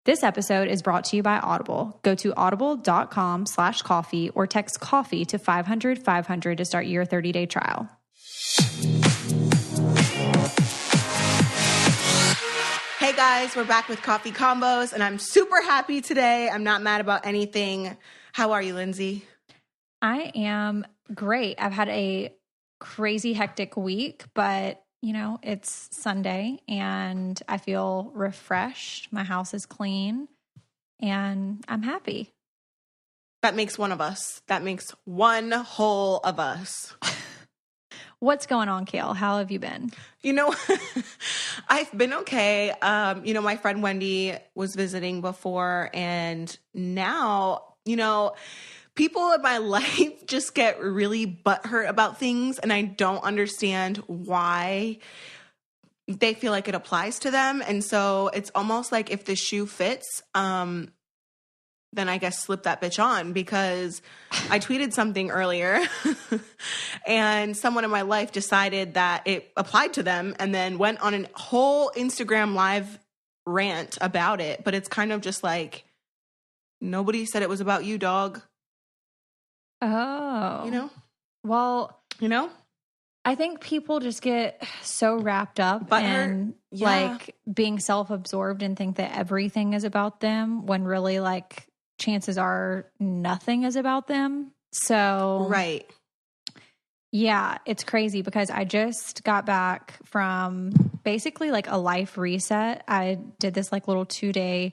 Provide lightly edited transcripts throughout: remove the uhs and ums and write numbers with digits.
This episode is brought to you by Audible. Go to audible.com/coffee or text coffee to 500-500 to start your 30-day trial. Hey guys, we're back with Coffee Convos, and I'm super happy today. I'm not mad about anything. How are you, Lindsie? I am great. I've had a crazy hectic week, but you know, it's Sunday and I feel refreshed. My house is clean and I'm happy. That makes one of us. That makes one whole of us. What's going on, Kail? How have you been? You know, I've been okay. My friend Wendy was visiting before, and now, people in my life just get really butthurt about things, and I don't understand why they feel like it applies to them. And so it's almost like if the shoe fits, then I guess slip that bitch on, because I tweeted something earlier and someone in my life decided that it applied to them and then went on a whole Instagram live rant about it. But it's kind of just like, nobody said it was about you, dog. Oh. Well, I think people just get so wrapped up in like being self-absorbed and think that everything is about them when really like chances are nothing is about them. So, right. Yeah, it's crazy because I just got back from basically like a life reset. I did this like little 2-day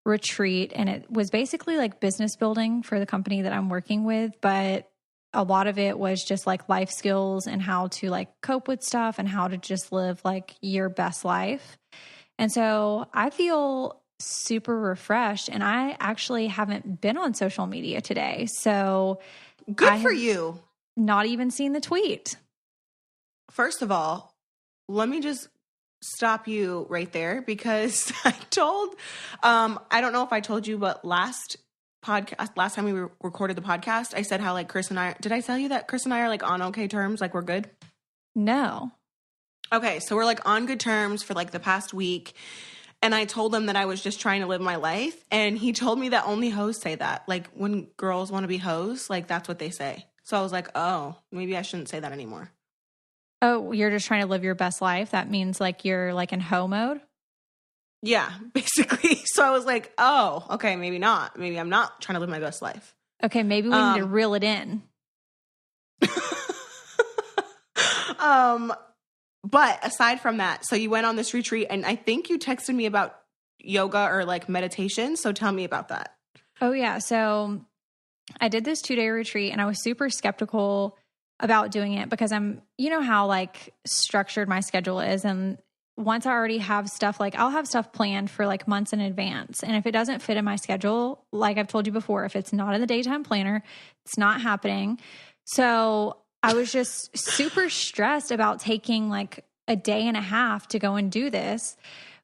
retreat, and it was basically like business building for the company that I'm working with, but a lot of it was just like life skills and how to like cope with stuff and how to just live like your best life. And so I feel super refreshed, and I actually haven't been on social media today. So good for you. Not even seen the tweet. First of all, let me just stop you right there, because I don't know if I told you, but last time we recorded the podcast, I said how like did I tell you that Chris and I are like on okay terms? Like we're good? No. Okay. So we're like on good terms for like the past week. And I told him that I was just trying to live my life. And he told me that only hoes say that. Like when girls want to be hoes, like that's what they say. So I was like, oh, maybe I shouldn't say that anymore. Oh, you're just trying to live your best life? That means like you're like in hoe mode? Yeah, basically. So I was like, oh, okay, maybe not. Maybe I'm not trying to live my best life. Okay, maybe we need to reel it in. But aside from that, so you went on this retreat, and I think you texted me about yoga or like meditation. So tell me about that. Oh, yeah. So I did this 2-day retreat, and I was super skeptical about doing it because you know how like structured my schedule is. And once I already have stuff, like I'll have stuff planned for like months in advance. And if it doesn't fit in my schedule, like I've told you before, if it's not in the daytime planner, it's not happening. So I was just super stressed about taking like a day and a half to go and do this.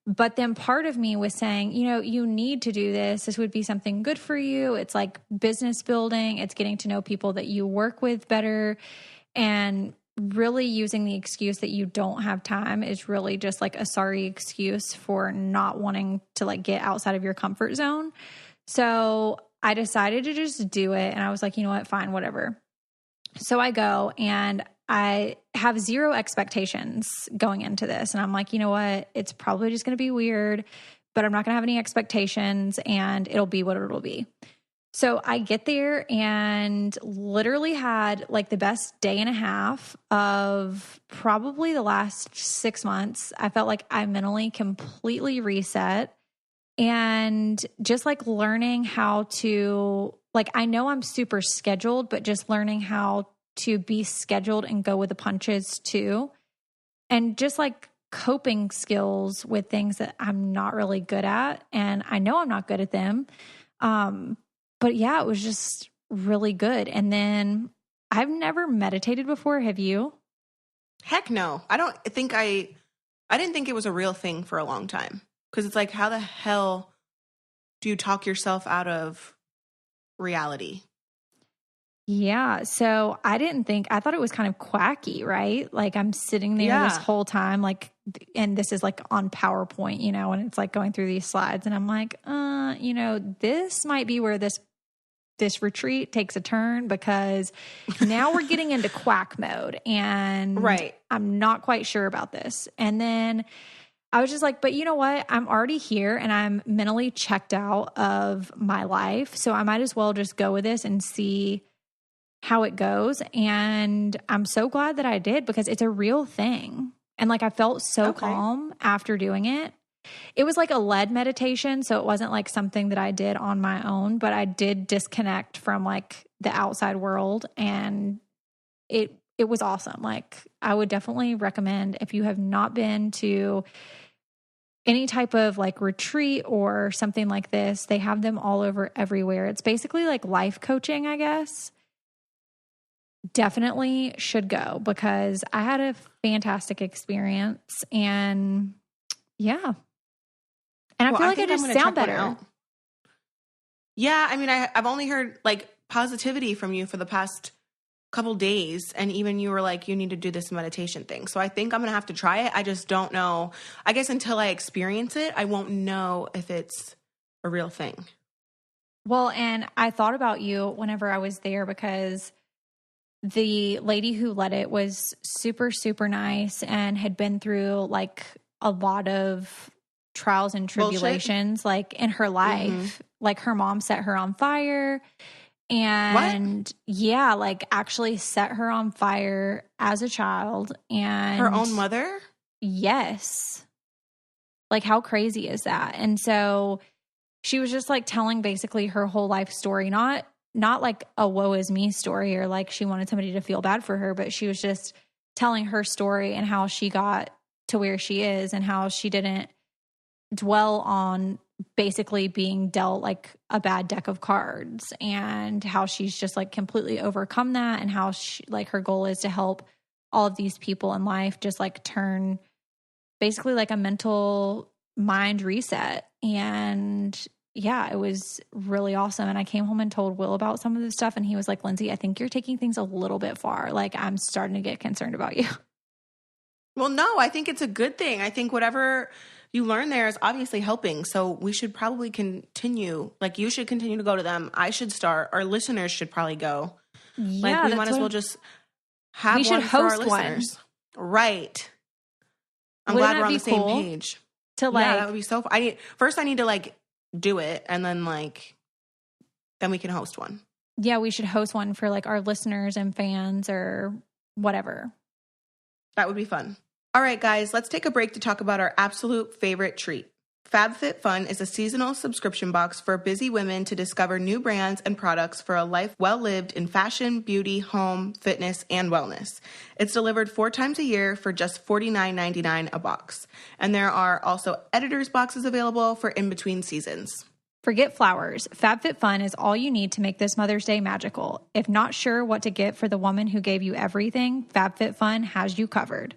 But then part of me was saying, you need to do this. This would be something good for you. It's like business building. It's getting to know people that you work with better. And really using the excuse that you don't have time is really just like a sorry excuse for not wanting to like get outside of your comfort zone. So I decided to just do it. And I was like, you know what? Fine, whatever. So I go, and I have zero expectations going into this. And I'm like, you know what? It's probably just going to be weird, but I'm not going to have any expectations, and it'll be what it'll be. So I get there and literally had like the best day and a half of probably the last 6 months. I felt like I mentally completely reset, and just like learning how to, like, I know I'm super scheduled, but just learning how to be scheduled and go with the punches too. And just like coping skills with things that I'm not really good at. And I know I'm not good at them. But yeah, it was just really good. And then I've never meditated before. Have you? Heck no. I didn't think it was a real thing for a long time. Because it's like, how the hell do you talk yourself out of reality? Yeah. So I thought it was kind of quacky, right? Like I'm sitting there this whole time, like, and this is like on PowerPoint, and it's like going through these slides and I'm like, this might be where this retreat takes a turn because now we're getting into quack mode and Right. I'm not quite sure about this. And then I was just like, but you know what? I'm already here and I'm mentally checked out of my life. So I might as well just go with this and see how it goes. And I'm so glad that I did because it's a real thing. And like, I felt so calm after doing it. It was like a led meditation. So it wasn't like something that I did on my own, but I did disconnect from like the outside world and it was awesome. Like I would definitely recommend if you have not been to any type of like retreat or something like this, they have them all over everywhere. It's basically like life coaching, I guess. Definitely should go because I had a fantastic experience and yeah. And I feel like I just sound better. Yeah. I mean, I've only heard like positivity from you for the past couple days. And even you were like, you need to do this meditation thing. So I think I'm going to have to try it. I just don't know. I guess until I experience it, I won't know if it's a real thing. Well, and I thought about you whenever I was there because the lady who led it was super, super nice and had been through like a lot of trials and tribulations like in her life. Mm-hmm. Like her mom set her on fire and yeah, like actually set her on fire as a child and her own mother. Yes. Like how crazy is that? And so she was just like telling basically her whole life story, not like a woe is me story or like she wanted somebody to feel bad for her, but she was just telling her story and how she got to where she is and how she didn't dwell on basically being dealt like a bad deck of cards and how she's just like completely overcome that and how she, like her goal is to help all of these people in life just like turn basically like a mental mind reset. And yeah, it was really awesome. And I came home and told Will about some of this stuff and he was like, Lindsie, I think you're taking things a little bit far. Like I'm starting to get concerned about you. Well, no, I think it's a good thing. I think whatever you learn there is obviously helping. So we should probably continue. Like you should continue to go to them. I should start. Our listeners should probably go. Yeah, like we might as well just have we should one host for our listeners. One. Right. I'm glad we're on the same page. To like, yeah, that would be so fun. I need to like do it and then like then we can host one. Yeah, we should host one for like our listeners and fans or whatever. That would be fun. All right, guys, let's take a break to talk about our absolute favorite treat. FabFitFun is a seasonal subscription box for busy women to discover new brands and products for a life well lived in fashion, beauty, home, fitness, and wellness. It's delivered 4 times a year for just $49.99 a box. And there are also editor's boxes available for in-between seasons. Forget flowers. FabFitFun is all you need to make this Mother's Day magical. If not sure what to get for the woman who gave you everything, FabFitFun has you covered.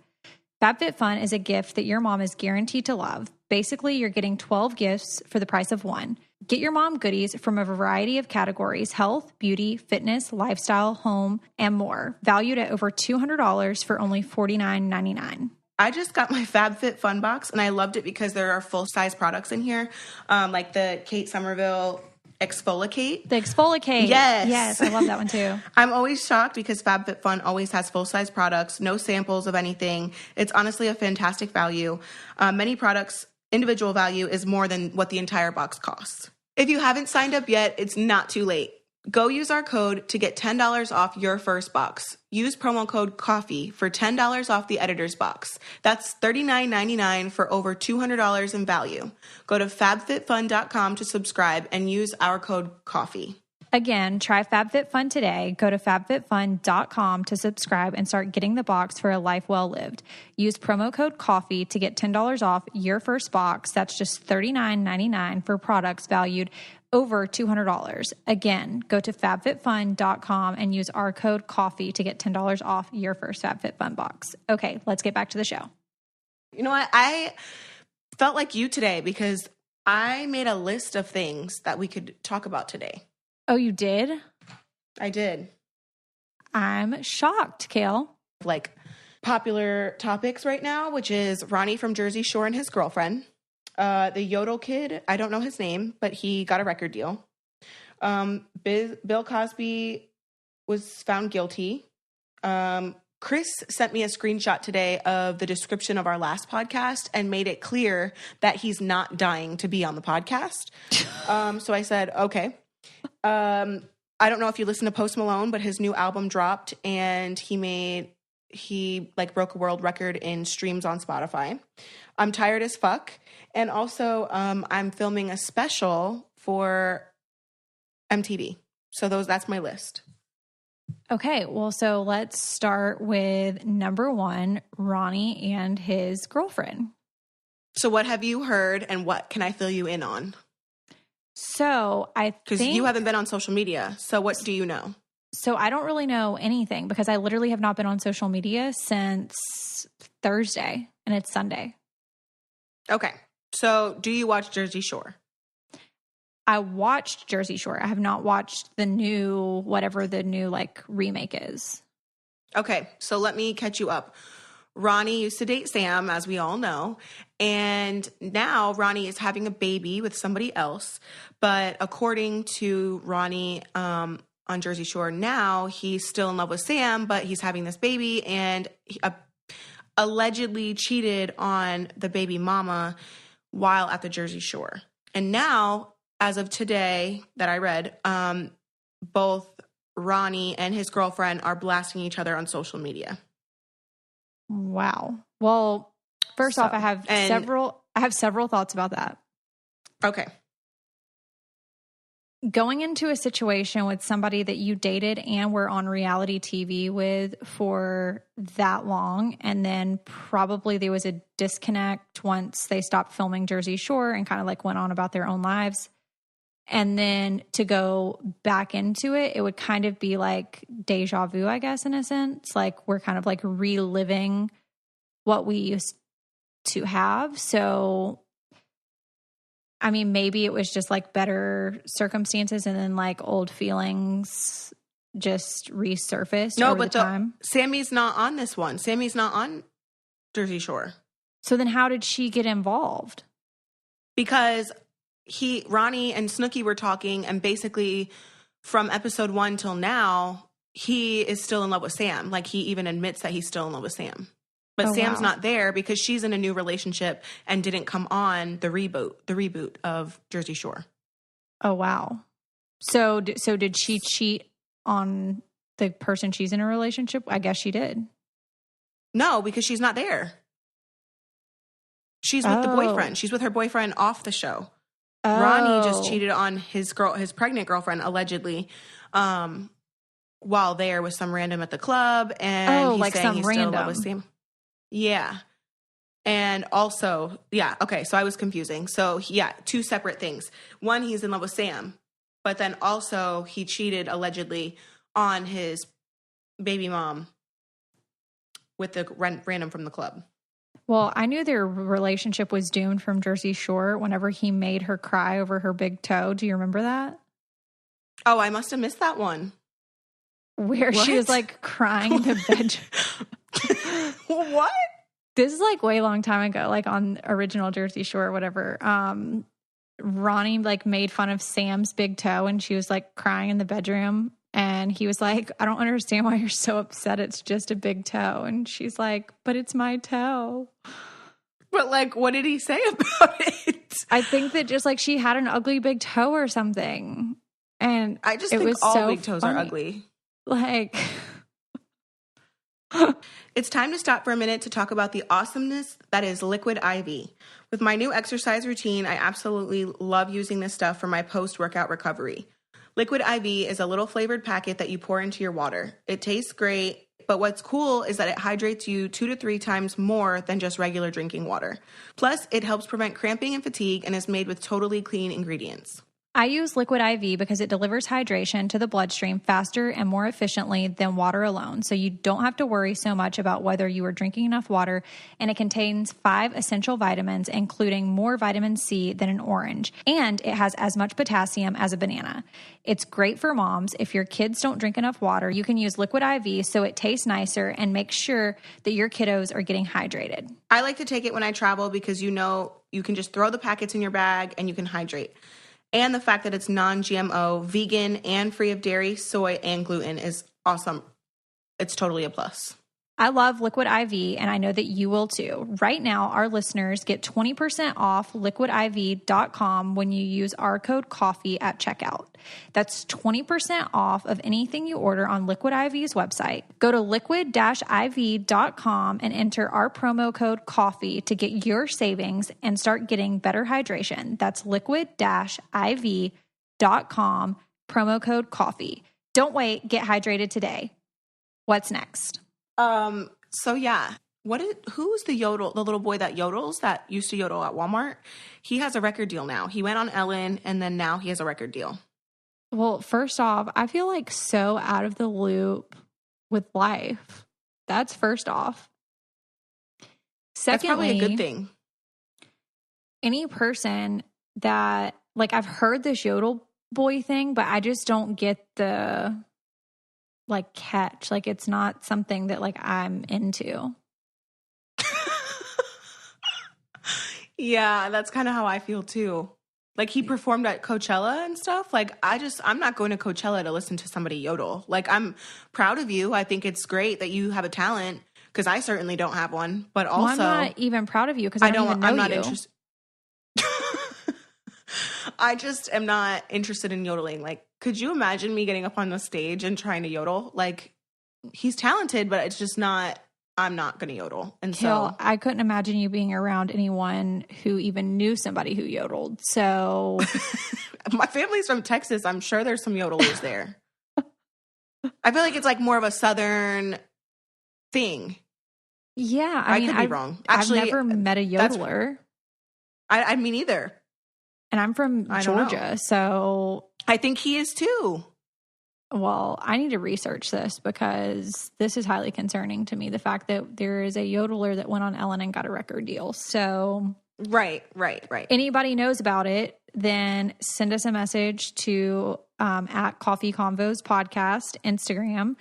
FabFitFun is a gift that your mom is guaranteed to love. Basically, you're getting 12 gifts for the price of one. Get your mom goodies from a variety of categories: health, beauty, fitness, lifestyle, home, and more. Valued at over $200 for only $49.99. I just got my FabFitFun box, and I loved it because there are full-size products in here, like the Kate Somerville Exfoliate. The Exfoliate. Yes. Yes, I love that one too. I'm always shocked because FabFitFun always has full-size products, no samples of anything. It's honestly a fantastic value. Many products, individual value is more than what the entire box costs. If you haven't signed up yet, it's not too late. Go use our code to get $10 off your first box. Use promo code COFFEE for $10 off the editor's box. That's $39.99 for over $200 in value. Go to fabfitfun.com to subscribe and use our code COFFEE. Again, try FabFitFun today. Go to fabfitfun.com to subscribe and start getting the box for a life well lived. Use promo code COFFEE to get $10 off your first box. That's just $39.99 for products valued over $200. Again, go to fabfitfun.com and use our code COFFEE to get $10 off your first FabFitFun box. Okay, let's get back to the show. You know what? I felt like you today because I made a list of things that we could talk about today. Oh, you did? I did. I'm shocked, Kail. Like popular topics right now, which is Ronnie from Jersey Shore and his girlfriend. The Yodel kid, I don't know his name, but he got a record deal. Bill Cosby was found guilty. Chris sent me a screenshot today of the description of our last podcast and made it clear that he's not dying to be on the podcast. So I said, okay. I don't know if you listen to Post Malone, but his new album dropped and he broke a world record in streams on Spotify. I'm tired as fuck. And also, I'm filming a special for MTV. So that's my list. Okay, well, so let's start with number 1, Ronnie and his girlfriend. So what have you heard and what can I fill you in on? So because you haven't been on social media. So what do you know? So I don't really know anything because I literally have not been on social media since Thursday and it's Sunday. Okay. So do you watch Jersey Shore? I watched Jersey Shore. I have not watched the new, whatever the new remake is. Okay. So let me catch you up. Ronnie used to date Sam, as we all know. And now Ronnie is having a baby with somebody else. But according to Ronnie on Jersey Shore, now he's still in love with Sam, but he's having this baby and he allegedly cheated on the baby mama while at the Jersey Shore. And now, as of today that I read, both Ronnie and his girlfriend are blasting each other on social media. Wow. Well, first off, I have several thoughts about that. Okay. Going into a situation with somebody that you dated and were on reality TV with for that long, and then probably there was a disconnect once they stopped filming Jersey Shore and kind of went on about their own lives. And then to go back into it, it would kind of be like deja vu, I guess, in a sense. We're kind of reliving what we used to have. So, I mean, maybe it was just better circumstances and then old feelings just resurfaced over the time. Sammy's not on this one. Sammy's not on Jersey Shore. So then how did she get involved? Because Ronnie and Snooki were talking, and basically from episode 1 till now, he is still in love with Sam. He even admits that he's still in love with Sam. But Sam's not there because she's in a new relationship and didn't come on the reboot of Jersey Shore. Oh, wow. So did she cheat on the person she's in a relationship? I guess she did. No, because she's not there. She's with the boyfriend. She's with her boyfriend off the show. Oh. Ronnie just cheated on his pregnant girlfriend, allegedly, while there with some random at the club. And he's saying he's still in love with Sam. Yeah. And also, yeah, okay, so I was confusing. So, yeah, 2 separate things. One, he's in love with Sam, but then also he cheated, allegedly, on his baby mom with the random from the club. Well, I knew their relationship was doomed from Jersey Shore whenever he made her cry over her big toe. Do you remember that? Oh, I must have missed that one. Where she was crying in the bedroom. What? This is way long time ago, on original Jersey Shore or whatever. Ronnie made fun of Sam's big toe and she was crying in the bedroom. And he was like, I don't understand why you're so upset. It's just a big toe. And she's like, but it's my toe. But what did he say about it? I think that just she had an ugly big toe or something. And I just think all big toes are ugly. It's time to stop for a minute to talk about the awesomeness that is Liquid IV. With my new exercise routine, I absolutely love using this stuff for my post-workout recovery. Liquid IV is a little flavored packet that you pour into your water. It tastes great, but what's cool is that it hydrates you 2 to 3 times more than just regular drinking water. Plus, it helps prevent cramping and fatigue and is made with totally clean ingredients. I use Liquid IV because it delivers hydration to the bloodstream faster and more efficiently than water alone. So you don't have to worry so much about whether you are drinking enough water. And it contains 5 essential vitamins, including more vitamin C than an orange. And it has as much potassium as a banana. It's great for moms. If your kids don't drink enough water, you can use Liquid IV so it tastes nicer and make sure that your kiddos are getting hydrated. I like to take it when I travel because you can just throw the packets in your bag and you can hydrate. And the fact that it's non-GMO, vegan, and free of dairy, soy, and gluten is awesome. It's totally a plus. I love Liquid IV, and I know that you will too. Right now, our listeners get 20% off liquidiv.com when you use our code COFFEE at checkout. That's 20% off of anything you order on Liquid IV's website. Go to liquid-iv.com and enter our promo code COFFEE to get your savings and start getting better hydration. That's liquid-iv.com, promo code COFFEE. Don't wait, get hydrated today. What's next? So yeah, who's the little boy that yodels that used to yodel at Walmart? He has a record deal now. He went on Ellen and then now he has a record deal. Well, first off, I feel like so out of the loop with life. That's first off. Secondly, that's probably a good thing. Any person that, like, I've heard this yodel boy thing, but I just don't get the catch. Like, it's not something that I'm into. Yeah, that's kind of how I feel too. Like, he performed at Coachella and stuff. I'm not going to Coachella to listen to somebody yodel. I'm proud of you. I think it's great that you have a talent because I certainly don't have one. But also, I'm not even proud of you because I don't even know I'm not you. interested. I just am not interested in yodeling. Could you imagine me getting up on the stage and trying to yodel? He's talented, but it's just not, I'm not going to yodel. And Kail, I couldn't imagine you being around anyone who even knew somebody who yodeled. So my family's from Texas. I'm sure there's some yodelers there. I feel like it's more of a Southern thing. Yeah. I could be wrong. Actually, I've never met a yodeler. I mean, either. And I'm from Georgia, so I think he is too. Well, I need to research this because this is highly concerning to me. The fact that there is a yodeler that went on Ellen and got a record deal. So right. Anybody knows about it, then send us a message to at Coffee Convos podcast Instagram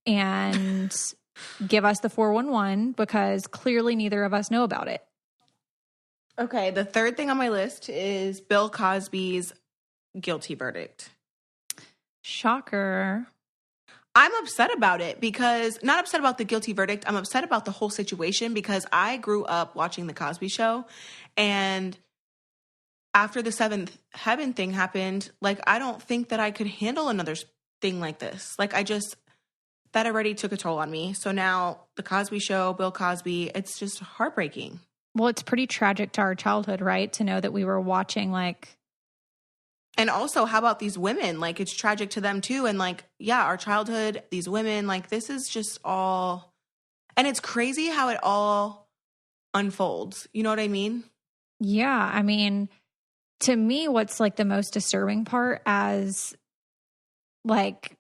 and give us the 411 because clearly neither of us know about it. Okay, the third thing on my list is Bill Cosby's guilty verdict. Shocker. I'm upset about it because, not upset about the guilty verdict, I'm upset about the whole situation because I grew up watching The Cosby Show, and after the Seventh Heaven thing happened, I don't think that I could handle another thing like this. That already took a toll on me. So now The Cosby Show, Bill Cosby, it's just heartbreaking. Well, it's pretty tragic to our childhood, right? To know that we were watching And also, how about these women? It's tragic to them too. And our childhood, these women, this is just all, and it's crazy how it all unfolds. You know what I mean? Yeah. I mean, to me, what's the most disturbing part as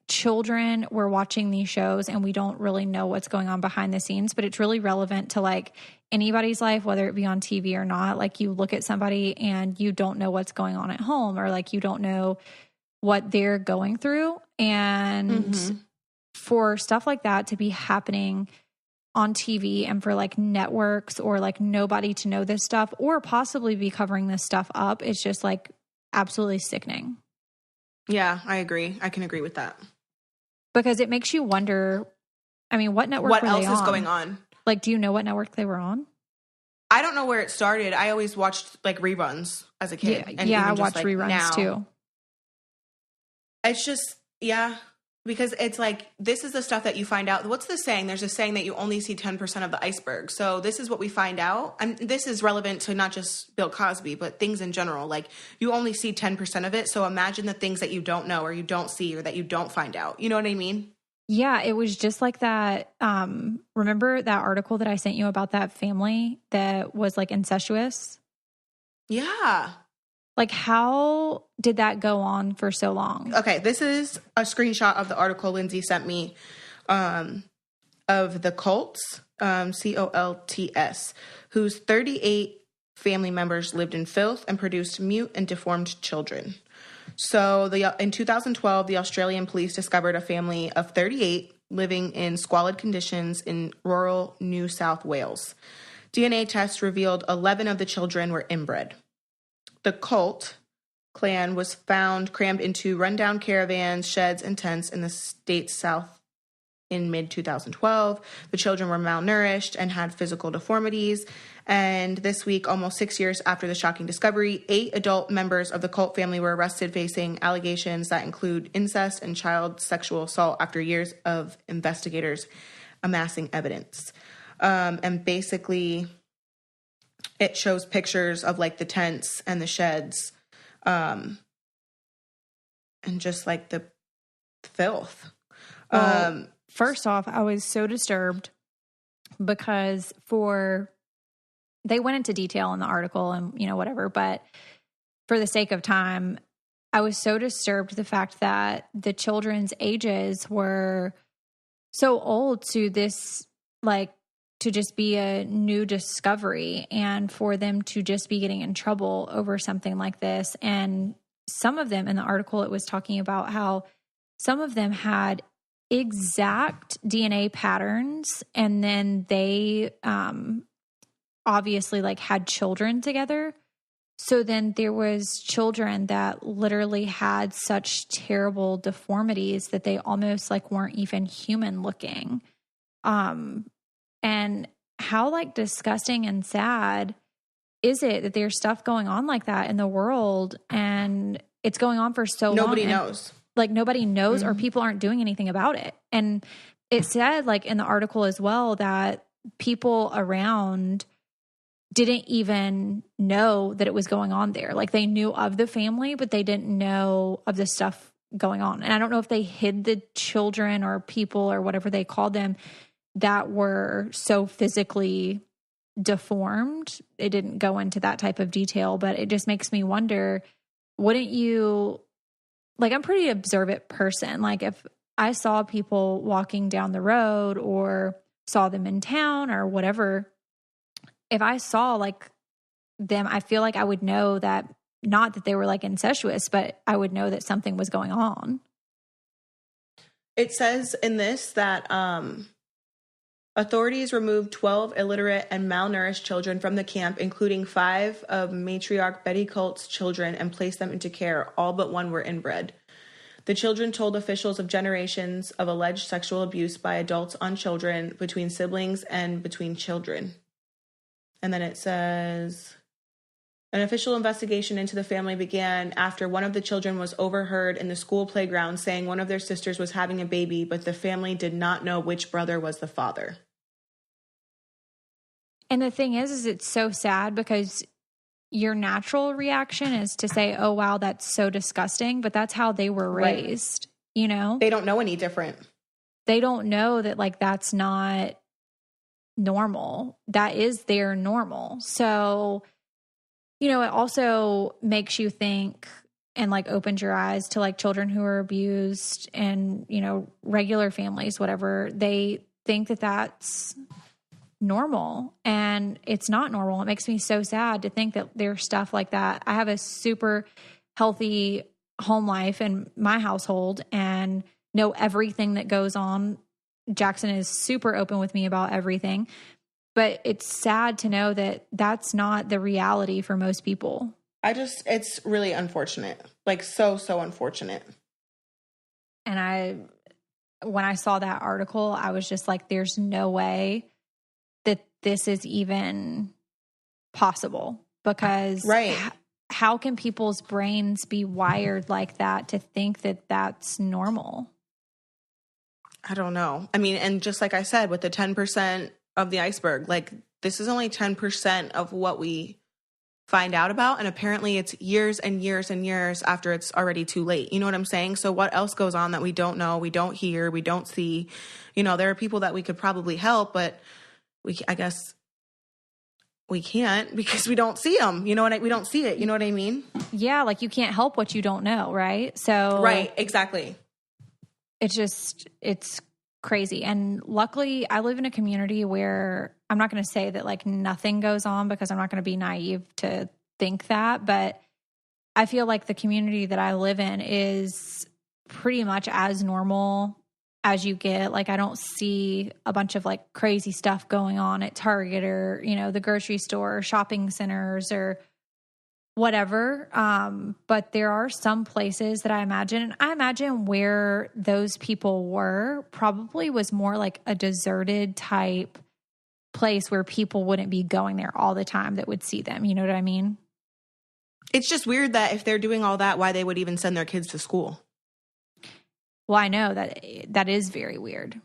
children, we're watching these shows and we don't really know what's going on behind the scenes, but it's really relevant to anybody's life, whether it be on TV or not. You look at somebody and you don't know what's going on at home or you don't know what they're going through. And for stuff like that to be happening on TV and for networks or nobody to know this stuff or possibly be covering this stuff up, it's just absolutely sickening. Yeah, I agree. I can agree with that. Because it makes you wonder, I mean, what network were they on? What else is going on? Do you know what network they were on? I don't know where it started. I always watched reruns as a kid. Yeah, I watched reruns now, too. It's just, because it's this is the stuff that you find out. What's the saying? There's a saying that you only see 10% of the iceberg. So this is what we find out. And this is relevant to not just Bill Cosby, but things in general. You only see 10% of it. So imagine the things that you don't know or you don't see or that you don't find out. You know what I mean? Yeah, it was just like that. Remember that article that I sent you about that family that was incestuous? Yeah. Like, how did that go on for so long? Okay, this is a screenshot of the article Lindsie sent me of the Colts, Colts, whose 38 family members lived in filth and produced mute and deformed children. So in 2012, the Australian police discovered a family of 38 living in squalid conditions in rural New South Wales. DNA tests revealed 11 of the children were inbred. The Colt clan was found crammed into rundown caravans, sheds, and tents in the state's south in mid-2012. The children were malnourished and had physical deformities. And this week, almost 6 years after the shocking discovery, 8 adult members of the Colt family were arrested facing allegations that include incest and child sexual assault after years of investigators amassing evidence. And basically, it shows pictures of like the tents and the sheds, and just like the filth. Well, first off, I was so disturbed because they went into detail in the article and, whatever, but for the sake of time, I was so disturbed the fact that the children's ages were so old to this, like, to just be a new discovery and for them to just be getting in trouble over something like this. And some of them in the article, it was talking about how some of them had exact DNA patterns, and then they obviously like had children together. So then there was children that literally had such terrible deformities that they almost like weren't even human looking. And how like disgusting and sad is it that there's stuff going on like that in the world and it's going on for so long? Nobody knows. Like nobody knows, or people aren't doing anything about it. And it said like in the article as well that people around didn't even know that it was going on there. Like they knew of the family, but they didn't know of the stuff going on. And I don't know if they hid the children or people or whatever they called them that were so physically deformed. It didn't go into that type of detail, but it just makes me wonder, wouldn't you, like, I'm a pretty observant person. Like if I saw people walking down the road or saw them in town or whatever, if I saw like them, I feel like I would know that, not that they were like incestuous, but I would know that something was going on. It says in this that authorities removed 12 illiterate and malnourished children from the camp, including 5 of matriarch Betty Colt's children, and placed them into care. All but 1 were inbred. The children told officials of generations of alleged sexual abuse by adults on children, between siblings, and between children. And then it says, an official investigation into the family began after one of the children was overheard in the school playground saying one of their sisters was having a baby, but the family did not know which brother was the father. And the thing is it's so sad because your natural reaction is to say, oh, wow, that's so disgusting. But that's how they were raised, you know? They don't know any different. They don't know that, like, that's not normal. That is their normal. So, you know, it also makes you think and, like, opens your eyes to, like, children who are abused and, you know, regular families, whatever. They think that that's normal, and it's not normal. It makes me so sad to think that there's stuff like that. I have a super healthy home life in my household and know everything that goes on. Jackson is super open with me about everything, but it's sad to know that that's not the reality for most people. It's really unfortunate. Like so unfortunate. And when I saw that article, I was just like, there's no way that this is even possible, because how can people's brains be wired like that to think that that's normal? I don't know. I mean, and just like I said, with the 10% of the iceberg, like this is only 10% of what we find out about. And apparently it's years and years and years after it's already too late. You know what I'm saying? So what else goes on that we don't know, we don't hear, we don't see? You know, there are people that we could probably help, but I guess we can't because we don't see them. We don't see it. You know what I mean? Yeah. Like you can't help what you don't know. Right. So. Right. Exactly. It's crazy. And luckily I live in a community where I'm not going to say that like nothing goes on because I'm not going to be naive to think that, but I feel like the community that I live in is pretty much as normal as you get. Like I don't see a bunch of like crazy stuff going on at Target or, the grocery store or shopping centers or whatever. But there are some places that I imagine where those people were probably was more like a deserted type place where people wouldn't be going there all the time that would see them. You know what I mean? It's just weird that if they're doing all that, why they would even send their kids to school. Well, I know that is very weird.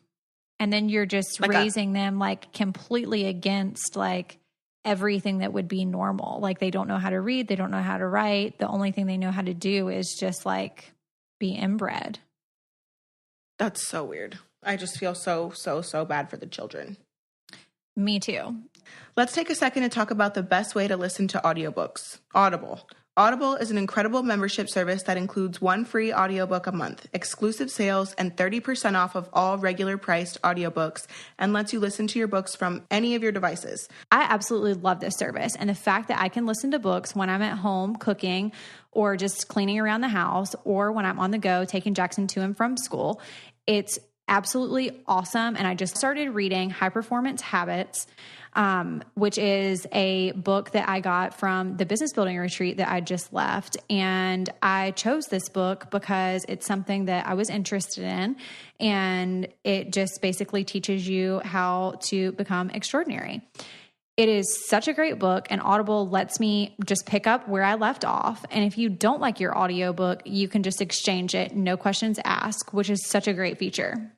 And then you're just like raising them like completely against like everything that would be normal. Like they don't know how to read. They don't know how to write. The only thing they know how to do is just like be inbred. That's so weird. I just feel so bad for the children. Me too. Let's take a second to talk about the best way to listen to audiobooks. Audible. Audible is an incredible membership service that includes one free audiobook a month, exclusive sales, and 30% off of all regular priced audiobooks, and lets you listen to your books from any of your devices. I absolutely love this service. And the fact that I can listen to books when I'm at home cooking or just cleaning around the house or when I'm on the go taking Jackson to and from school, it's absolutely awesome. And I just started reading High Performance Habits, which is a book that I got from the business building retreat that I just left. And I chose this book because it's something that I was interested in. And it just basically teaches you how to become extraordinary. It is such a great book, and Audible lets me just pick up where I left off. And if you don't like your audiobook, you can just exchange it, no questions asked, which is such a great feature.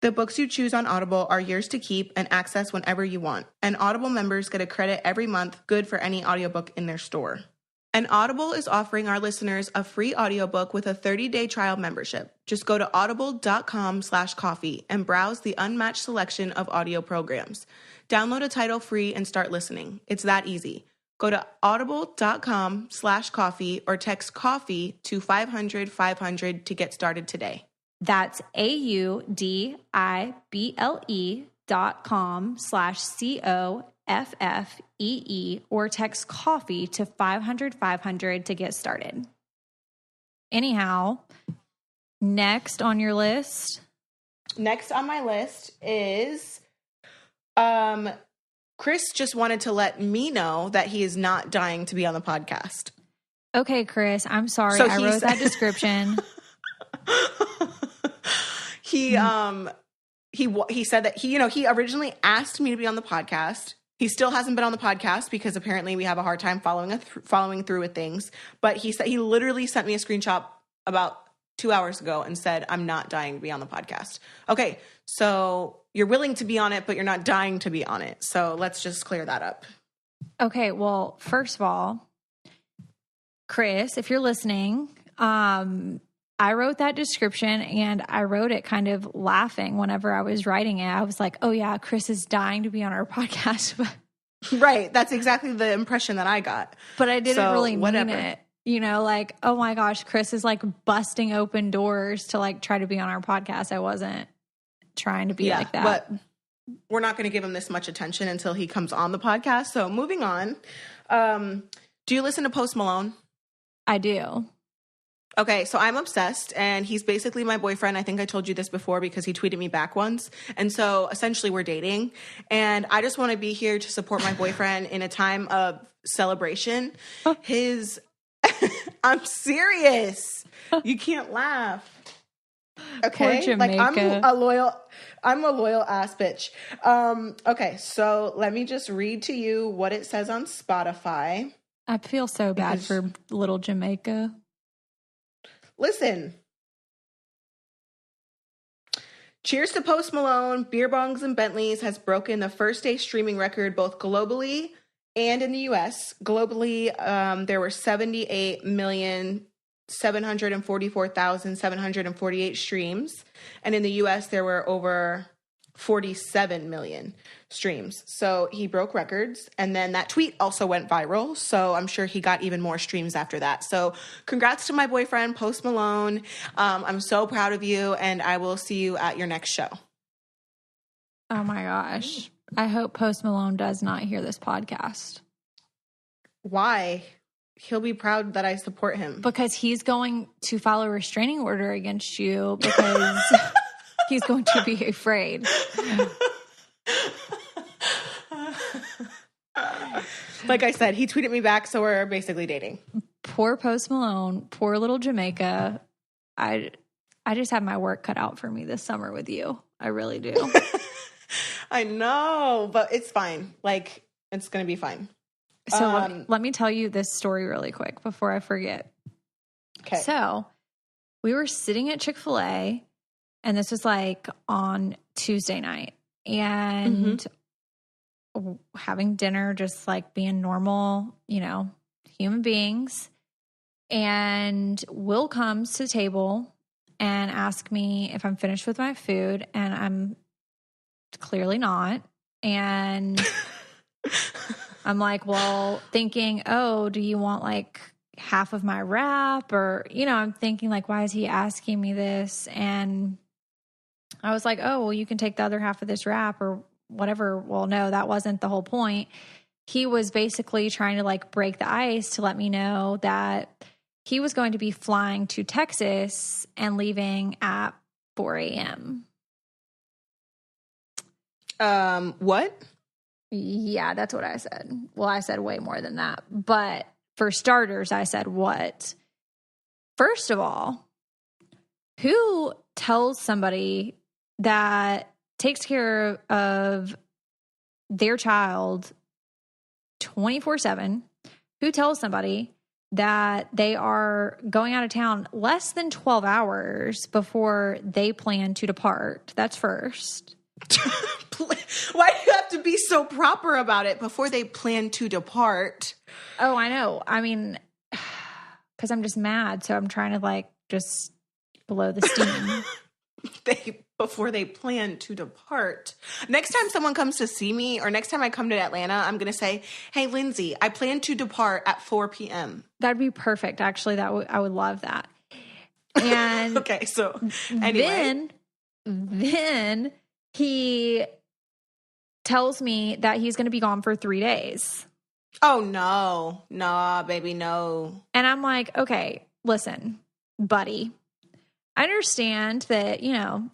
The books you choose on Audible are yours to keep and access whenever you want. And Audible members get a credit every month, good for any audiobook in their store. And Audible is offering our listeners a free audiobook with a 30-day trial membership. Just go to audible.com/coffee and browse the unmatched selection of audio programs. Download a title free and start listening. It's that easy. Go to audible.com/coffee or text coffee to 500-500 to get started today. That's AUDIBLE.com/COFFEE or text coffee to 500-500 to get started. Anyhow, next on your list. Next on my list is Chris just wanted to let me know that he is not dying to be on the podcast. Okay, Chris, I'm sorry. I wrote that description. He said that he originally asked me to be on the podcast. He still hasn't been on the podcast because apparently we have a hard time following through with things. But he said he literally sent me a screenshot about 2 hours ago and said, "I'm not dying to be on the podcast." Okay, so you're willing to be on it, but you're not dying to be on it. So let's just clear that up. Okay, well, first of all, Chris, if you're listening, I wrote that description and I wrote it kind of laughing whenever I was writing it. I was like, oh yeah, Chris is dying to be on our podcast. Right. That's exactly the impression that I got. But I didn't really mean it. Like, oh my gosh, Chris is like busting open doors to like try to be on our podcast. I wasn't trying to be like that. But we're not going to give him this much attention until he comes on the podcast. So moving on. Do you listen to Post Malone? I do. Okay, so I'm obsessed, and he's basically my boyfriend. I think I told you this before because he tweeted me back once. And so essentially we're dating, and I just want to be here to support my boyfriend in a time of celebration. I'm serious. You can't laugh. Okay? Poor Jamaica. Like I'm a loyal ass bitch. Okay, so let me just read to you what it says on Spotify. I feel so bad for little Jamaica. Listen. Cheers to Post Malone, Beer Bongs and Bentleys has broken the first day streaming record both globally and in the US. Globally, there were 78,744,748 streams. And in the US, there were over 47 million streams. So he broke records. And then that tweet also went viral. So I'm sure he got even more streams after that. So congrats to my boyfriend, Post Malone. I'm so proud of you. And I will see you at your next show. Oh my gosh. I hope Post Malone does not hear this podcast. Why? He'll be proud that I support him. Because he's going to file a restraining order against you because he's going to be afraid. Like I said, he tweeted me back, so we're basically dating. Poor Post Malone, poor little Jamaica. I just have my work cut out for me this summer with you. I really do. I know, but it's fine. Like, it's going to be fine. So let me tell you this story really quick before I forget. Okay. So we were sitting at Chick-fil-A, and this was like on Tuesday night, and having dinner, just like being normal, you know, human beings. And Will comes to the table and asks me if I'm finished with my food, and I'm clearly not. And I'm like, well, thinking, oh, do you want like half of my wrap? Or, you know, I'm thinking like, why is he asking me this? And I was like, oh, well, you can take the other half of this wrap or whatever. Well, no, that wasn't the whole point. He was basically trying to like break the ice to let me know that he was going to be flying to Texas and leaving at 4 a.m. What? Yeah, that's what I said. Well, I said way more than that. But for starters, I said what? First of all, who tells somebody that takes care of their child 24/7? Who tells somebody that they are going out of town less than 12 hours before they plan to depart? That's first. Why do you have to be so proper about it before they plan to depart? Oh, I know. I mean, because I'm just mad. So I'm trying to like just blow the steam. Before they plan to depart. Next time someone comes to see me or next time I come to Atlanta, I'm going to say, hey, Lindsie, I plan to depart at 4 p.m. That'd be perfect. Actually, I would love that. And okay. So anyway. Then he tells me that he's going to be gone for 3 days. Oh, no. Nah, baby, no. And I'm like, okay, listen, buddy, I understand that, you know,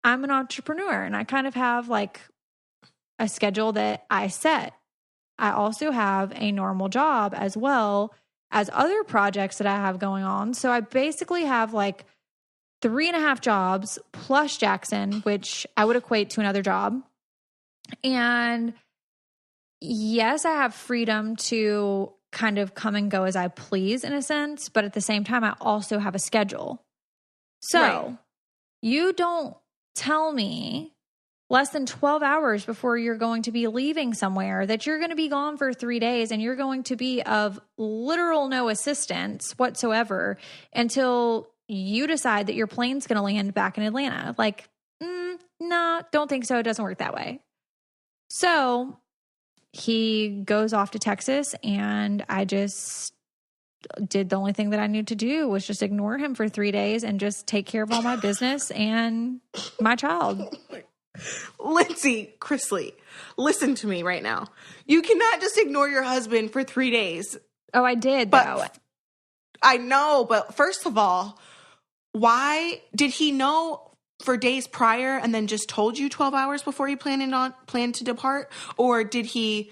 I'm an entrepreneur and I kind of have like a schedule that I set. I also have a normal job as well as other projects that I have going on. So I basically have like 3.5 jobs plus Jackson, which I would equate to another job. And yes, I have freedom to kind of come and go as I please in a sense, but at the same time, I also have a schedule. So you don't tell me less than 12 hours before you're going to be leaving somewhere that you're going to be gone for 3 days and you're going to be of literal no assistance whatsoever until you decide that your plane's going to land back in Atlanta. Like, no, don't think so. It doesn't work that way. So he goes off to Texas and I just did the only thing that I needed to do was just ignore him for 3 days and just take care of all my business and my child. Lindsie, Chrisley, listen to me right now. You cannot just ignore your husband for 3 days. Oh, I did, though. I know, but first of all, why did he know for days prior and then just told you 12 hours before he planned to depart? Or did he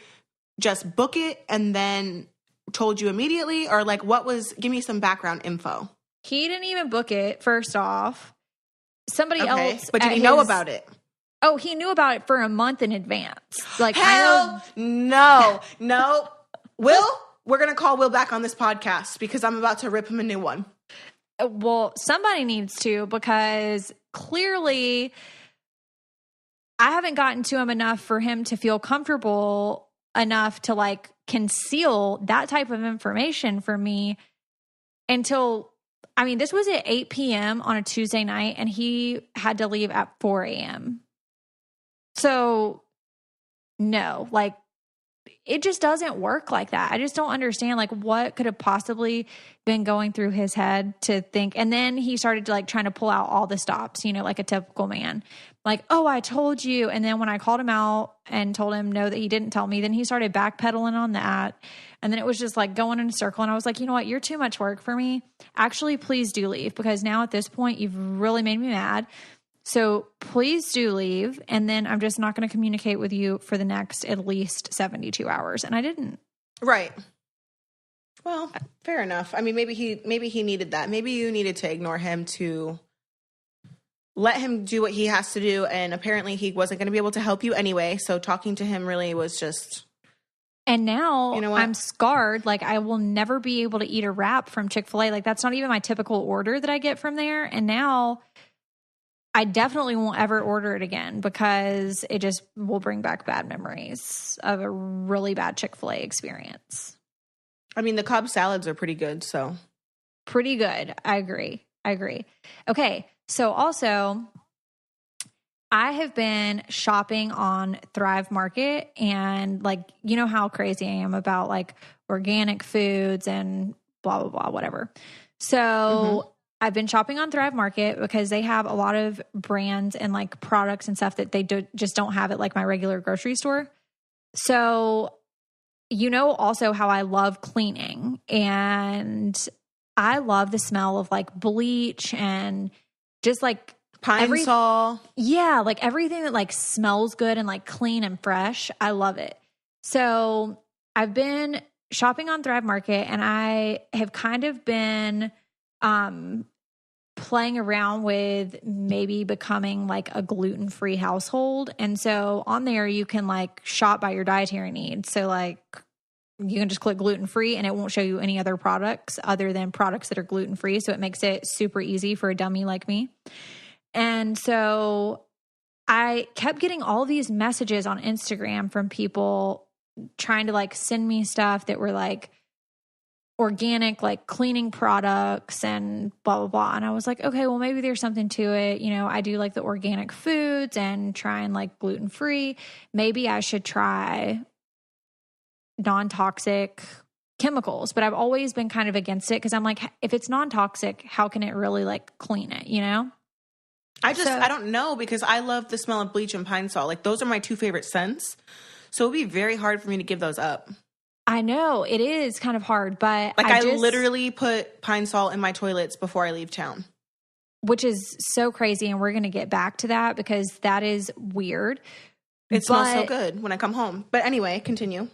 just book it and then told you immediately? Or like give me some background info. He didn't even book it, first off. Somebody else. But did he know about it? Oh, he knew about it for a month in advance. Like, hell no. Will, we're going to call Will back on this podcast because I'm about to rip him a new one. Well, somebody needs to, because clearly I haven't gotten to him enough for him to feel comfortable enough to like conceal that type of information from me until, I mean, this was at 8 p.m. on a Tuesday night and he had to leave at 4 a.m. So no, like it just doesn't work like that. I just don't understand like what could have possibly been going through his head to think. And then he started to like trying to pull out all the stops, you know, like a typical man. Like, oh, I told you. And then when I called him out and told him no, that he didn't tell me, then he started backpedaling on that. And then it was just like going in a circle. And I was like, you know what? You're too much work for me. Actually, please do leave, because now at this point, you've really made me mad. So please do leave. And then I'm just not going to communicate with you for the next at least 72 hours. And I didn't. Right. Well, fair enough. I mean, maybe he needed that. Maybe you needed to ignore him to let him do what he has to do. And apparently he wasn't going to be able to help you anyway. So talking to him really was just... And now you know I'm scarred. Like I will never be able to eat a wrap from Chick-fil-A. Like that's not even my typical order that I get from there. And now I definitely won't ever order it again, because it just will bring back bad memories of a really bad Chick-fil-A experience. I mean, the Cobb salads are pretty good, so. Pretty good. I agree. Okay. So also, I have been shopping on Thrive Market, and like, you know how crazy I am about like organic foods and blah, blah, blah, whatever. So I've been shopping on Thrive Market because they have a lot of brands and like products and stuff that they just don't have at like my regular grocery store. So, you know, also how I love cleaning, and I love the smell of like bleach and just like Pine Sol. Yeah, like everything that like smells good and like clean and fresh. I love it. So I've been shopping on Thrive Market, and I have kind of been playing around with maybe becoming like a gluten-free household. And so on there you can like shop by your dietary needs. So like you can just click gluten-free and it won't show you any other products other than products that are gluten-free. So it makes it super easy for a dummy like me. And so I kept getting all these messages on Instagram from people trying to like send me stuff that were like organic, like cleaning products and blah, blah, blah. And I was like, okay, well, maybe there's something to it. You know, I do like the organic foods and trying like gluten-free. Maybe I should try non-toxic chemicals, but I've always been kind of against it, because I'm like, if it's non-toxic, how can it really like clean it, you know? I don't know, because I love the smell of bleach and Pine Sol. Like those are my two favorite scents. So it would be very hard for me to give those up. I know it is kind of hard, but like I literally put Pine Sol in my toilets before I leave town, which is so crazy. And we're going to get back to that because that is weird. It smells so good when I come home. But anyway, continue.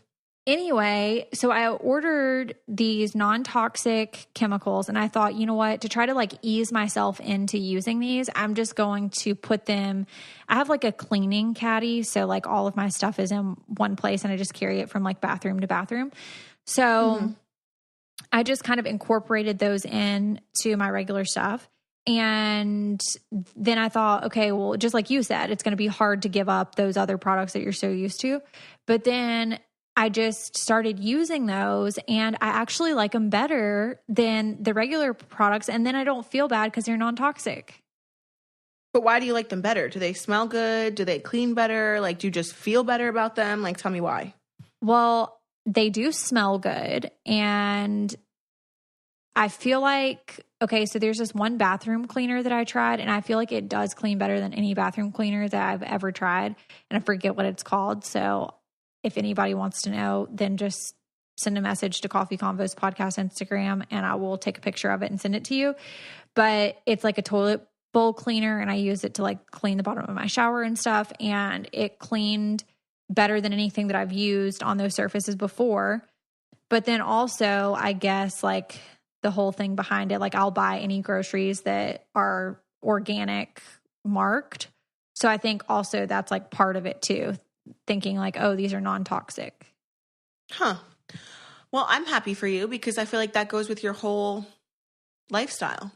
Anyway, so I ordered these non-toxic chemicals, and I thought, you know what, to try to like ease myself into using these, I'm just going to put them, I have like a cleaning caddy. So like all of my stuff is in one place and I just carry it from like bathroom to bathroom. So I just kind of incorporated those in to my regular stuff. And then I thought, okay, well, just like you said, it's going to be hard to give up those other products that you're so used to. But then I just started using those, and I actually like them better than the regular products. And then I don't feel bad because they're non-toxic. But why do you like them better? Do they smell good? Do they clean better? Like, do you just feel better about them? Like, tell me why. Well, they do smell good. And I feel like, okay, so there's this one bathroom cleaner that I tried, and I feel like it does clean better than any bathroom cleaner that I've ever tried. And I forget what it's called. So if anybody wants to know, then just send a message to Coffee Convos podcast Instagram, and I will take a picture of it and send it to you. But it's like a toilet bowl cleaner, and I use it to like clean the bottom of my shower and stuff. And it cleaned better than anything that I've used on those surfaces before. But then also, I guess like the whole thing behind it, like I'll buy any groceries that are organic marked. So I think also that's like part of it too. Thinking like, oh, these are non-toxic. Huh. Well, I'm happy for you because I feel like that goes with your whole lifestyle.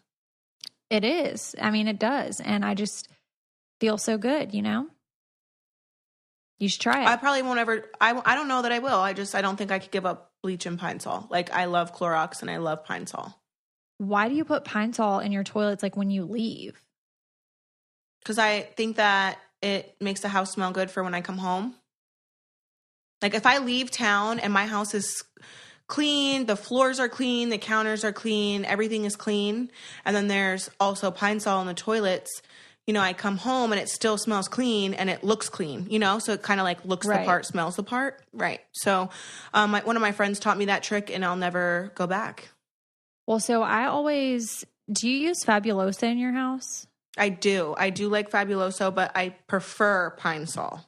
It is. I mean, it does. And I just feel so good, you know? You should try it. I probably won't ever, I don't know that I will. I don't think I could give up bleach and Pine Sol. Like, I love Clorox and I love Pine Sol. Why do you put Pine Sol in your toilets like when you leave? Because I think that it makes the house smell good for when I come home. Like if I leave town and my house is clean, the floors are clean, the counters are clean, everything is clean, and then there's also Pine Sol in the toilets, you know, I come home and it still smells clean and it looks clean, you know, so it kind of like looks the part, smells the part. Right. So one of my friends taught me that trick and I'll never go back. Well, so do you use Fabuloso in your house? I do like Fabuloso, but I prefer Pine Sol.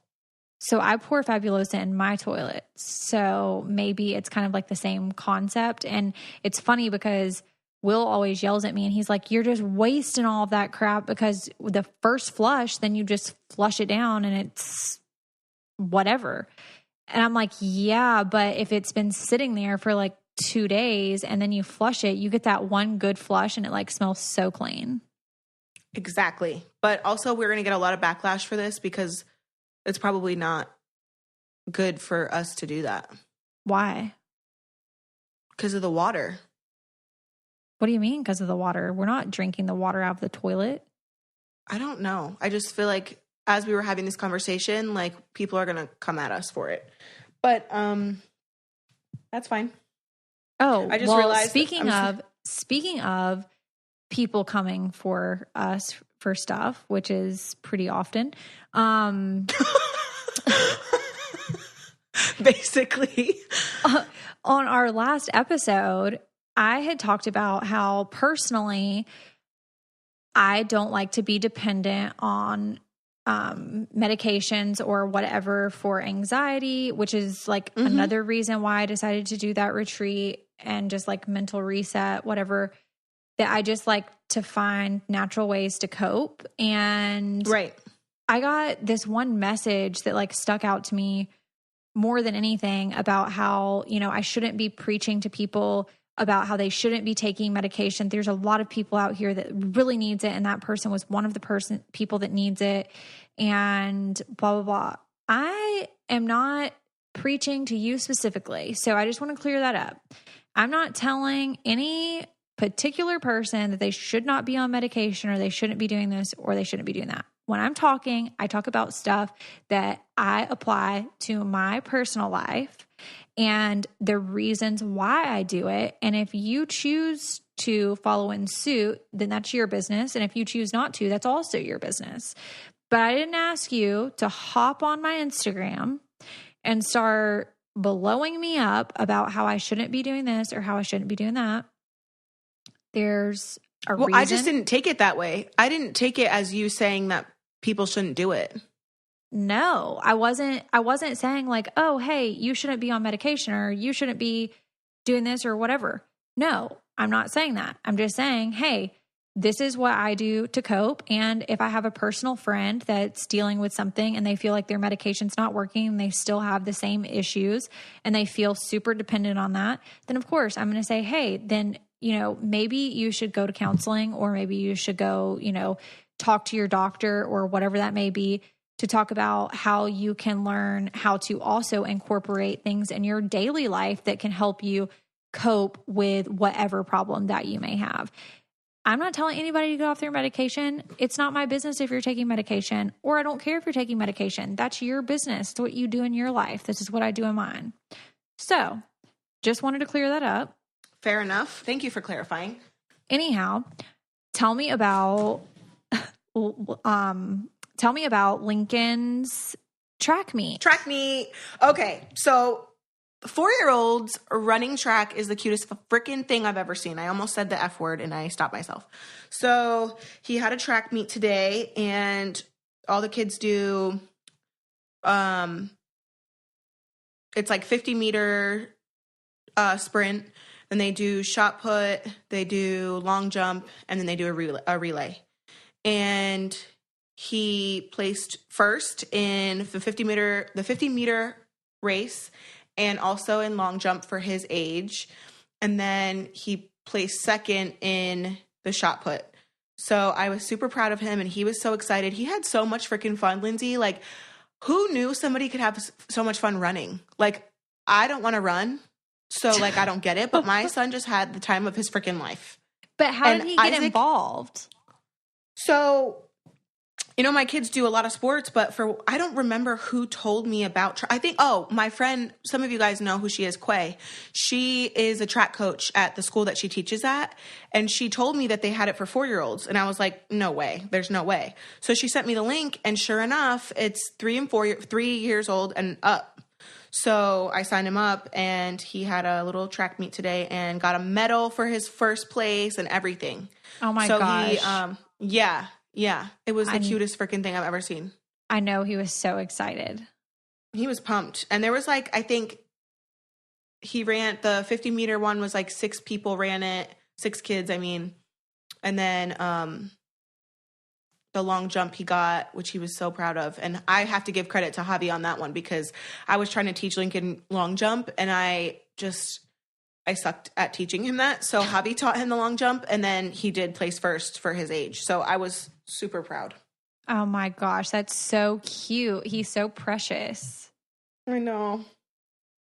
So I pour Fabuloso in my toilets. So maybe it's kind of like the same concept. And it's funny because Will always yells at me and he's like, you're just wasting all of that crap because the first flush, then you just flush it down and it's whatever. And I'm like, yeah, but if it's been sitting there for like 2 days and then you flush it, you get that one good flush and it like smells so clean. Exactly. But also we're going to get a lot of backlash for this because it's probably not good for us to do that. Why? Because of the water. What do you mean because of the water? We're not drinking the water out of the toilet. I don't know. I just feel like as we were having this conversation, like people are going to come at us for it. But that's fine. Oh, I just realized. Speaking of people coming for us for stuff, which is pretty often. Basically. On our last episode, I had talked about how personally I don't like to be dependent on medications or whatever for anxiety, which is like another reason why I decided to do that retreat and just like mental reset, whatever, that I just like to find natural ways to cope. And I got this one message that like stuck out to me more than anything about how, you know, I shouldn't be preaching to people about how they shouldn't be taking medication. There's a lot of people out here that really needs it. And that person was one of the people that needs it and blah, blah, blah. I am not preaching to you specifically. So I just want to clear that up. I'm not telling any particular person that they should not be on medication or they shouldn't be doing this or they shouldn't be doing that. When I'm talking, I talk about stuff that I apply to my personal life and the reasons why I do it. And if you choose to follow in suit, then that's your business. And if you choose not to, that's also your business. But I didn't ask you to hop on my Instagram and start blowing me up about how I shouldn't be doing this or how I shouldn't be doing that. There's a reason. I just didn't take it that way. I didn't take it as you saying that people shouldn't do it. No, I wasn't saying like, oh, hey, you shouldn't be on medication or you shouldn't be doing this or whatever. No, I'm not saying that. I'm just saying, hey, this is what I do to cope. And if I have a personal friend that's dealing with something and they feel like their medication's not working and they still have the same issues and they feel super dependent on that, then of course I'm going to say, hey, then, you know, maybe you should go to counseling or maybe you should go, you know, talk to your doctor or whatever that may be to talk about how you can learn how to also incorporate things in your daily life that can help you cope with whatever problem that you may have. I'm not telling anybody to go off their medication. It's not my business if you're taking medication, or I don't care if you're taking medication. That's your business. It's what you do in your life. This is what I do in mine. So just wanted to clear that up. Fair enough. Thank you for clarifying. Anyhow, tell me about Lincoln's track meet. Track meet. Okay, so 4-year-olds running track is the cutest freaking thing I've ever seen. I almost said the F word and I stopped myself. So he had a track meet today and all the kids do, it's like 50-meter sprint. Then they do shot put, they do long jump, and then they do a relay. And he placed first in the 50-meter race and also in long jump for his age. And then he placed second in the shot put. So I was super proud of him and he was so excited. He had so much freaking fun, Lindsie. Like, who knew somebody could have so much fun running? Like, I don't want to run. So, like, I don't get it. But my son just had the time of his freaking life. But how did he get involved? So My kids do a lot of sports, but I don't remember who told me about, I think, my friend, some of you guys know who she is, Quay. She is a track coach at the school that she teaches at. And she told me that they had it for 4-year-olds. And I was like, no way. There's no way. So she sent me the link. And sure enough, it's 3 years old and up. So I signed him up, and he had a little track meet today and got a medal for his first place and everything. Oh my gosh. Yeah, it was the cutest freaking thing I've ever seen. I know he was so excited. He was pumped. And there was I think he ran, the 50-meter one was 6 people ran it, 6 kids, I mean. And then the long jump he got, which he was so proud of. And I have to give credit to Javi on that one, because I was trying to teach Lincoln long jump, and I sucked at teaching him that. So Javi taught him the long jump, and then he did place first for his age. So I was super proud. Oh my gosh, that's so cute. He's so precious. I know.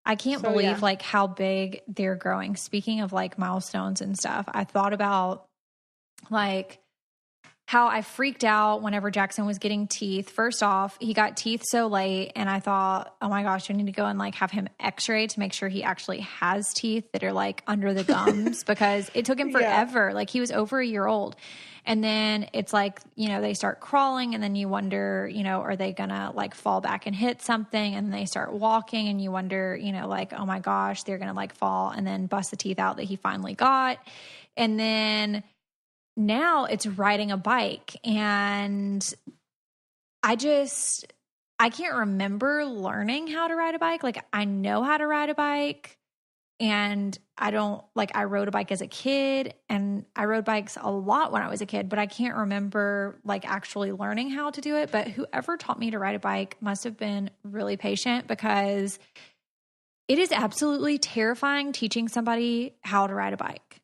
I can't believe how big they're growing. Speaking of milestones and stuff, I thought about how I freaked out whenever Jackson was getting teeth. First off, he got teeth so late, and I thought, oh my gosh, I need to go and have him x-rayed to make sure he actually has teeth that are under the gums, because it took him forever. Yeah. He was over a year old. And then it's they start crawling, and then you wonder, are they gonna fall back and hit something? And they start walking, and you wonder, oh my gosh, they're gonna fall and then bust the teeth out that he finally got. And then now it's riding a bike, and I can't remember learning how to ride a bike. I know how to ride a bike, and I rode a bike as a kid, and I rode bikes a lot when I was a kid, but I can't remember actually learning how to do it. But whoever taught me to ride a bike must have been really patient, because it is absolutely terrifying teaching somebody how to ride a bike.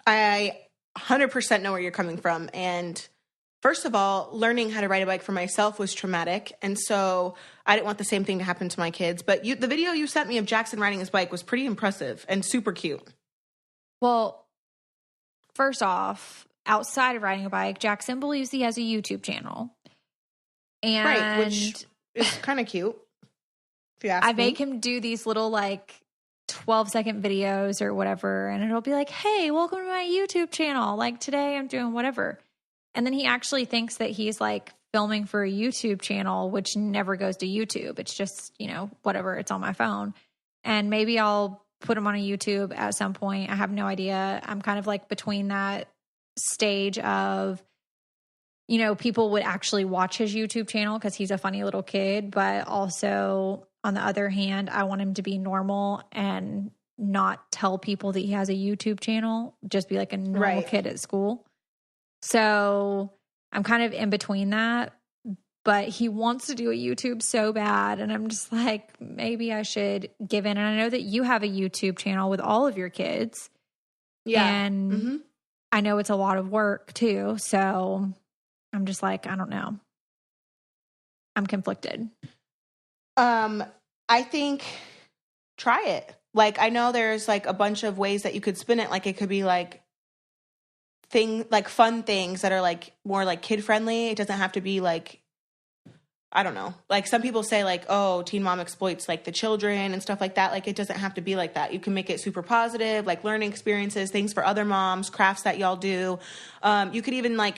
I 100% know where you're coming from. And first of all, learning how to ride a bike for myself was traumatic. And so I didn't want the same thing to happen to my kids. But the video you sent me of Jackson riding his bike was pretty impressive and super cute. Well, first off, outside of riding a bike, Jackson believes he has a YouTube channel. And right, which is kind of cute, if you ask me. I make him do these little 12-second videos or whatever, and it'll be hey, welcome to my YouTube channel. Today I'm doing whatever. And then he actually thinks that he's filming for a YouTube channel, which never goes to YouTube. It's just, whatever, it's on my phone. And maybe I'll put him on a YouTube at some point. I have no idea. I'm kind of between that stage of, people would actually watch his YouTube channel because he's a funny little kid, but also on the other hand, I want him to be normal and not tell people that he has a YouTube channel, just be a normal kid at school. So I'm kind of in between that, but he wants to do a YouTube so bad. And I'm just maybe I should give in. And I know that you have a YouTube channel with all of your kids. Yeah. And I know it's a lot of work too. So I'm just I don't know. I'm conflicted. I think try it. I know there's a bunch of ways that you could spin it. It could be fun things that are more kid friendly. It doesn't have to be I don't know. Some people say oh, Teen Mom exploits the children and stuff like that. It doesn't have to be like that. You can make it super positive, learning experiences, things for other moms, crafts that y'all do. You could even I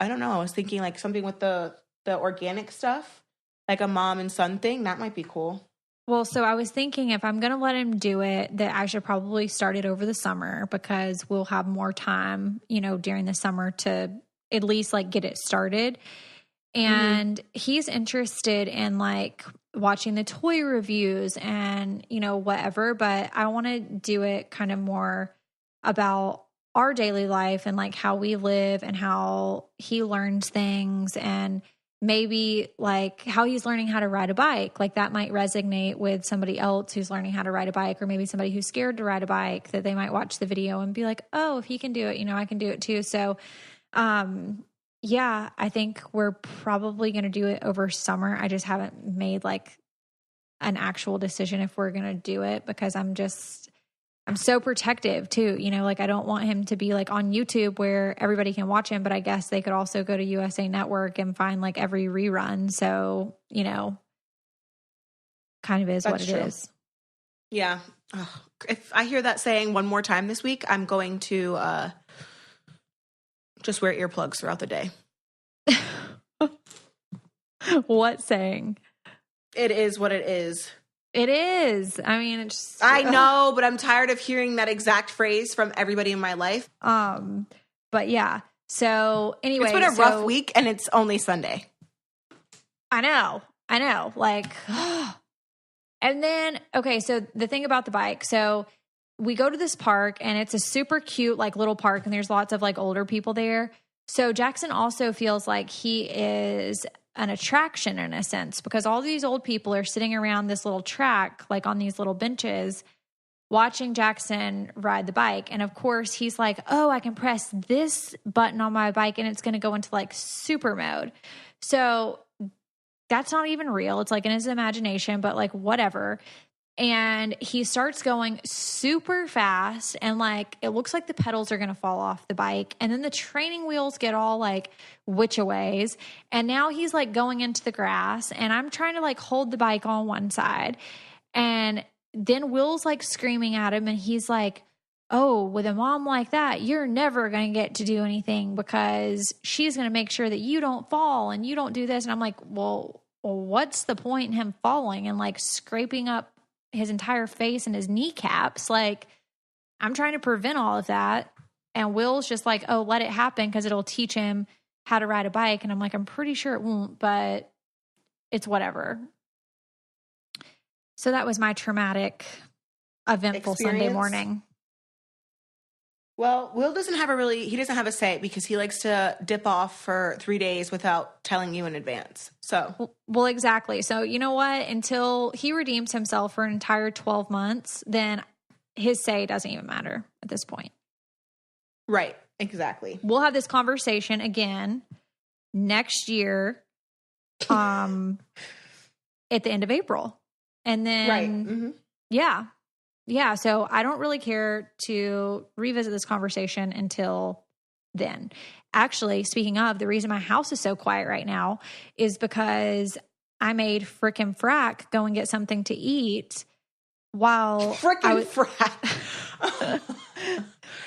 don't know. I was thinking something with the organic stuff. A mom and son thing, that might be cool. Well, so I was thinking if I'm going to let him do it, that I should probably start it over the summer, because we'll have more time, during the summer to at least get it started. And he's interested in watching the toy reviews and, whatever, but I want to do it kind of more about our daily life and how we live and how he learns things, and maybe how he's learning how to ride a bike. That might resonate with somebody else who's learning how to ride a bike, or maybe somebody who's scared to ride a bike, that they might watch the video and be oh, if he can do it, I can do it too. So, yeah, I think we're probably going to do it over summer. I just haven't made an actual decision if we're going to do it, because I'm just, I'm so protective too. You know, like I don't want him to be like on YouTube where everybody can watch him, but I guess they could also go to USA Network and find like every rerun. So, you know, kind of is what it is. Yeah. Ugh. If I hear that saying one more time this week, I'm going to just wear earplugs throughout the day. What saying? It is what it is. It is. I mean, it's just, I know, but I'm tired of hearing that exact phrase from everybody in my life. But yeah. So anyway, it's been a rough week and it's only Sunday. I know. Like, and then, okay. So the thing about the bike, so we go to this park and it's a super cute, like little park and there's lots of like older people there. So Jackson also feels like he is an attraction in a sense because all these old people are sitting around this little track, like on these little benches, watching Jackson ride the bike. And of course he's like, oh, I can press this button on my bike and it's going to go into like super mode. So that's not even real. It's like in his imagination, but like whatever. And he starts going super fast and like it looks like the pedals are going to fall off the bike. And then the training wheels get all like which-a-ways. And now he's like going into the grass and I'm trying to like hold the bike on one side. And then Will's like screaming at him and he's like, oh, with a mom like that, you're never going to get to do anything because she's going to make sure that you don't fall and you don't do this. And I'm like, well, what's the point in him falling and like scraping up his entire face and his kneecaps? Like, I'm trying to prevent all of that. And Will's just like, oh, let it happen because it'll teach him how to ride a bike. And I'm like, I'm pretty sure it won't, but it's whatever. So that was my traumatic, eventful Sunday morning. Well, Will doesn't have a say because he likes to dip off for 3 days without telling you in advance. So, well, exactly. So, you know what? Until he redeems himself for an entire 12 months, then his say doesn't even matter at this point. Right. Exactly. We'll have this conversation again next year, at the end of April. And then, right. Mm-hmm. Yeah. Yeah, so I don't really care to revisit this conversation until then. Actually, speaking of, the reason my house is so quiet right now is because I made frickin' frack go and get something to eat while frack.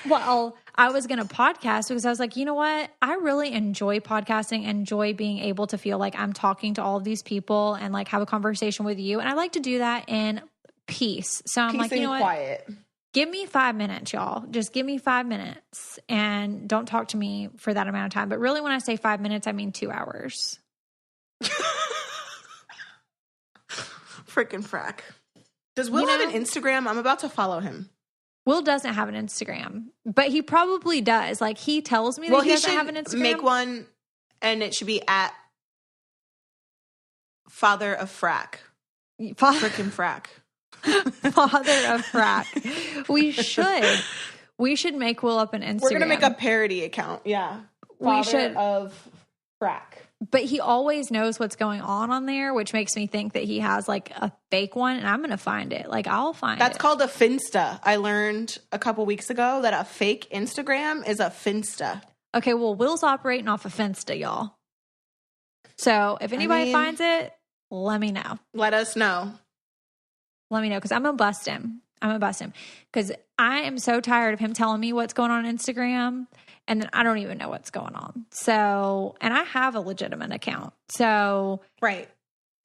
Well, I was going to podcast because I was like, you know what? I really enjoy podcasting, enjoy being able to feel like I'm talking to all of these people and like have a conversation with you. And I like to do that in peace. So I'm like, you know what? Quiet. Give me 5 minutes, y'all. Just give me 5 minutes and don't talk to me for that amount of time. But really when I say 5 minutes, I mean 2 hours. Freaking frack. Does Will have an Instagram? I'm about to follow him. Will doesn't have an Instagram, but he probably does. Like he tells me that he doesn't have an Instagram. Make one and it should be at Father of Frack. Freaking frack. Father of frack. We should make Will up an Instagram. We're gonna make a parody account. Yeah, Father of frack. But he always knows what's going on there, which makes me think that he has like a fake one, and I'm gonna find it. Like I'll find it. That's called a Finsta. I learned a couple weeks ago that a fake Instagram is a Finsta. Okay, well, Will's operating off a Finsta, y'all. So if anybody finds it, let me know. Let us know. Let me know because I'm going to bust him. Because I am so tired of him telling me what's going on Instagram and then I don't even know what's going on. So, and I have a legitimate account. So, right.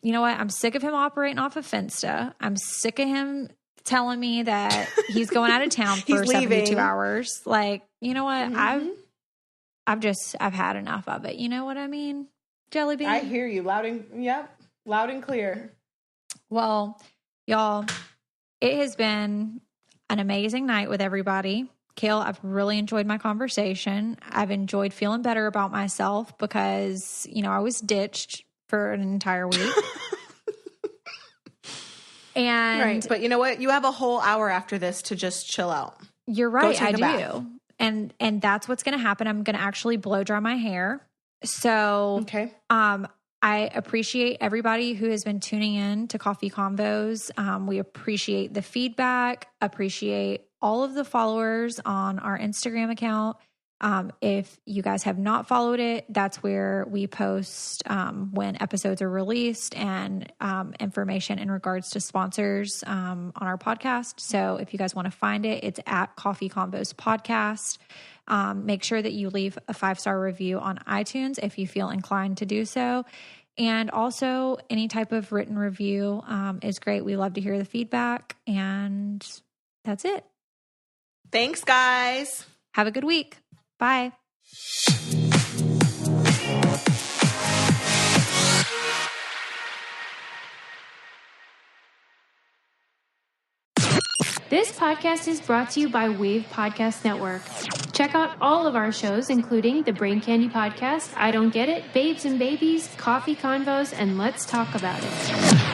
You know what? I'm sick of him operating off of Finsta. I'm sick of him telling me that he's going out of town for 72 hours. Like, you know what? Mm-hmm. I've had enough of it. You know what I mean? Jelly bean. I hear you loud and clear. Well, y'all, it has been an amazing night with everybody. Kail, I've really enjoyed my conversation. I've enjoyed feeling better about myself because, I was ditched for an entire week. And right. But you know what? You have a whole hour after this to just chill out. You're right. I do. And that's what's going to happen. I'm going to actually blow dry my hair. So, okay. I I appreciate everybody who has been tuning in to Coffee Convos. We appreciate the feedback, appreciate all of the followers on our Instagram account. If you guys have not followed it, that's where we post when episodes are released and information in regards to sponsors on our podcast. So if you guys want to find it, it's at Coffee Convos Podcast. Make sure that you leave a 5-star review on iTunes if you feel inclined to do so. And also any type of written review is great. We love to hear the feedback. And that's it. Thanks, guys. Have a good week. Bye. This podcast is brought to you by Wave Podcast Network. Check out all of our shows, including the Brain Candy Podcast, I Don't Get It, Babes and Babies, Coffee Convos, and Let's Talk About It.